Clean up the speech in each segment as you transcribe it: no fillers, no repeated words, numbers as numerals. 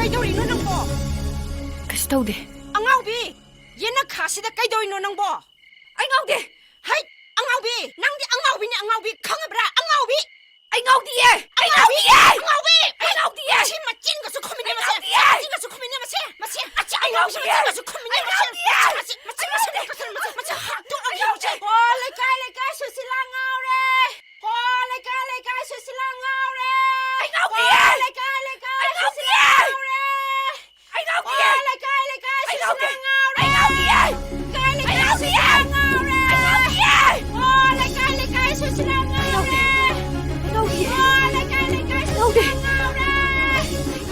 ꯀꯩꯗꯧꯔꯤꯅꯣ ꯅꯪꯕꯣ? ꯀꯩꯁꯨ ꯇꯧꯗꯦ. ꯑꯉꯥꯎꯕꯤ, ꯌꯦꯟꯅ ꯈꯥꯁꯤꯗ ꯀꯩꯗꯧꯔꯤꯅꯣ ꯅꯪꯕꯣ? ꯑꯩ ꯉꯥꯎꯗꯦ. ꯍꯩ, ꯑꯉꯥꯎꯕꯤ, ꯅꯪꯗꯤ ꯑꯉꯥꯎꯕꯤꯅꯤ ꯑꯉꯥꯎꯕꯤ, ꯈꯪꯉꯕ꯭ꯔꯥ? ꯑꯉꯥꯎꯕꯤ. ꯑꯩ ꯉꯥꯎꯗꯤꯌꯦ. ꯑꯩ ꯑꯉꯥꯎꯕꯤ, ꯉꯥꯎꯗꯤꯌꯦ. ꯑꯉꯥꯎꯕꯤ. ꯑꯩ ꯉꯥꯎꯗꯤꯌꯦ. ꯃꯁꯤ ꯃꯆꯤꯟꯒꯁꯨ ꯈꯨꯝꯃꯤꯅꯦ ꯃꯁꯦ. ꯉꯥꯎꯗꯤꯌꯦ. ꯃꯆꯤꯟꯒꯁꯨ ꯈꯨꯝꯃꯤꯅꯦ ꯃꯁꯦ. ꯃꯁꯤ ꯑꯉꯥꯎꯕꯤ ꯃꯆꯤꯟꯒꯁꯨ ꯈꯨꯝꯃꯤꯅꯦ ꯃꯁꯦ. ꯃꯁꯤ ꯍꯥꯠꯇꯣꯛꯑꯒꯦ ꯃꯁꯦ. ꯑꯣ, ꯂꯩꯀꯥꯏ ꯁꯨꯁꯤꯂꯥ ꯉꯥꯎꯔꯦ. ꯑꯣ, ꯂꯩꯀꯥꯏ ꯁꯨꯁꯤꯂꯥ ꯉꯥꯎꯔꯦ. ꯑꯩ ꯉꯥꯎꯗꯤꯌꯦ. ꯑꯣ, ꯂꯩꯀꯥꯏ ꯁꯨꯁꯤꯂꯥ ꯉꯥꯎꯔꯦ. ꯑꯩ ꯉꯥꯎꯗꯤꯌꯦ. ꯑꯣ, ꯂꯩꯀꯥꯏ ꯁꯨꯁꯤꯂꯥ ꯉꯥꯎꯔꯦ. ꯑꯩ ꯉꯥꯎꯗꯤꯌꯦ. ꯂꯩꯀꯥꯏ ꯁꯨꯁꯤꯂꯥ ꯉꯥꯎꯔꯦ. ꯑꯣ, ꯂꯩꯀꯥꯏ ꯁꯨꯁꯤꯂꯥ ꯉꯥꯎꯔꯦ. ꯉꯥꯎꯗꯤꯌꯦ. ꯑꯣ, ꯂꯩꯀꯥꯏ ꯉꯥꯎꯗꯦ. ꯁꯨꯁꯤꯂꯥ ꯉꯥꯎꯔꯦ.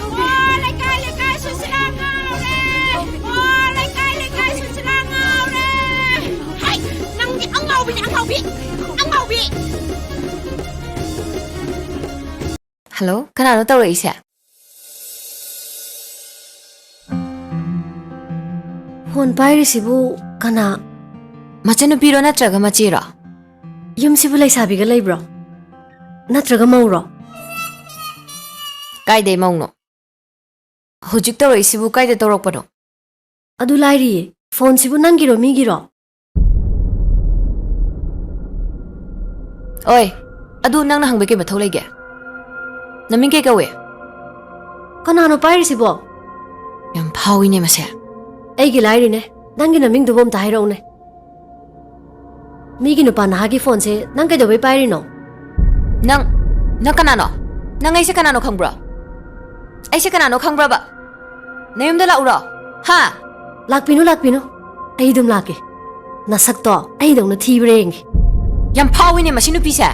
ꯑꯣ, ꯂꯩꯀꯥꯏ ꯁꯨꯁꯤꯂꯥ ꯉꯥꯎꯔꯦ. ꯑꯣ, ꯂꯩꯀꯥꯏ ꯁꯨꯁꯤꯂꯥ ꯉꯥꯎꯔꯦ. ꯍꯩ, ꯅꯪꯗꯤ ꯑꯉꯥꯎꯕꯤꯅꯤ ꯑꯉꯥꯎꯕꯤ. ꯑꯉꯥꯎꯕꯤ. ꯍꯜꯂꯣ, ꯀꯅꯥꯅꯣ ꯇꯧꯔꯛꯏꯁꯦ? ꯐꯣꯟ ꯄꯥꯏꯔꯤꯁꯤꯕꯨ ꯀꯅꯥ? ꯃꯆꯟꯅꯨꯄꯤꯔꯣ ꯅꯠꯇ꯭ꯔꯒ ꯃꯆꯦꯔꯣ? ꯌꯨꯝꯁꯤꯕꯨ ꯂꯩꯁꯥꯕꯤꯒ ꯂꯩꯕ꯭ꯔꯣ? ꯅꯠꯇ꯭ꯔꯒ ꯃꯧꯔꯣ? ꯀꯥꯏꯗꯩ ꯃꯧꯅꯣ? ꯍꯧꯖꯤꯛ ꯇꯧꯔꯛꯏꯁꯤꯕꯨ ꯀꯥꯏꯗ ꯇꯧꯔꯛꯄꯅꯣ? ꯑꯗꯨ ꯂꯥꯏꯔꯤꯌꯦ, ꯐꯣꯟꯁꯤꯕꯨ ꯅꯪꯒꯤꯔꯣ ꯃꯤꯒꯤꯔꯣ? ꯑꯣꯏ, ꯑꯗꯨ ꯅꯪꯅ ꯍꯪꯕꯩ ꯀꯩ ꯃꯊꯧ ꯂꯩꯒꯦ? ꯅꯃꯤꯡ ꯀꯩ ꯀꯧꯋꯦ? ꯀꯅꯥꯅꯣ ꯄꯥꯏꯔꯤꯁꯤꯕꯣ? ꯌꯥꯝ ꯐꯥꯎꯏꯅꯦ ꯃꯁꯦ. ꯑꯩꯒꯤ ꯂꯥꯏꯔꯤꯅꯦ, ꯅꯪꯒꯤ ꯅꯃꯤꯡꯗꯨꯕꯨ ꯑꯝꯇ ꯍꯥꯏꯔꯛꯎꯅꯦ. ꯃꯤꯒꯤ ꯅꯨꯄꯥ ꯅꯍꯥꯒꯤ ꯐꯣꯟꯁꯦ ꯅꯪ ꯀꯩꯗꯧꯕꯩ ꯄꯥꯏꯔꯤꯅꯣ? ꯅꯪ ꯀꯅꯥꯅꯣ? ꯅꯪ ꯑꯩꯁꯦ ꯀꯅꯥꯅꯣ ꯈꯪꯕ꯭ꯔꯣ? ꯑꯩꯁꯦ ꯀꯅꯥꯅꯣ ꯈꯪꯕ꯭ꯔꯕ? ꯅꯌꯨꯝꯗ ꯂꯥꯛꯎꯔꯣ? ꯍꯥ? ꯂꯥꯛꯄꯤꯅꯨ, ꯑꯩ ꯑꯗꯨꯝ ꯂꯥꯛꯀꯦ. ꯅꯁꯛꯇꯣ ꯑꯩꯗꯧꯅ ꯊꯤꯕ꯭ꯔꯥ ꯌꯦꯡꯒꯦ. ꯌꯥꯝ ꯐꯥꯎꯏꯅꯦ ꯃꯁꯤ ꯅꯨꯄꯤꯁꯦ.